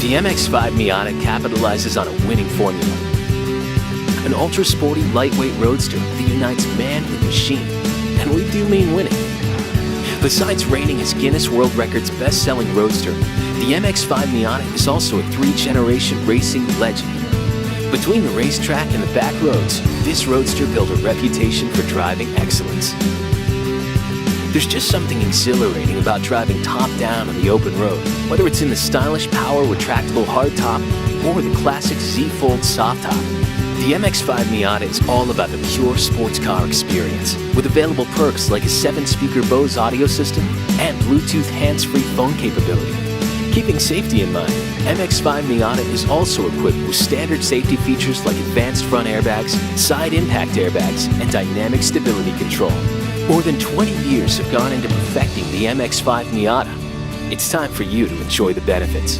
The MX-5 Miata capitalizes on a winning formula. An ultra-sporty, lightweight roadster that unites man with machine. And we do mean winning. Besides reigning as Guinness World Records best-selling roadster, the MX-5 Miata is also a three-generation racing legend. Between the racetrack and the back roads, this roadster built a reputation for driving excellence. There's just something exhilarating about driving top-down on the open road, whether it's in the stylish power retractable hardtop or the classic Z-Fold soft top. The MX-5 Miata is all about the pure sports car experience, with available perks like a 7-speaker Bose audio system and Bluetooth hands-free phone capability. Keeping safety in mind, MX-5 Miata is also equipped with standard safety features like advanced front airbags, side impact airbags, and dynamic stability control. More than 20 years have gone into perfecting the MX-5 Miata. It's time for you to enjoy the benefits.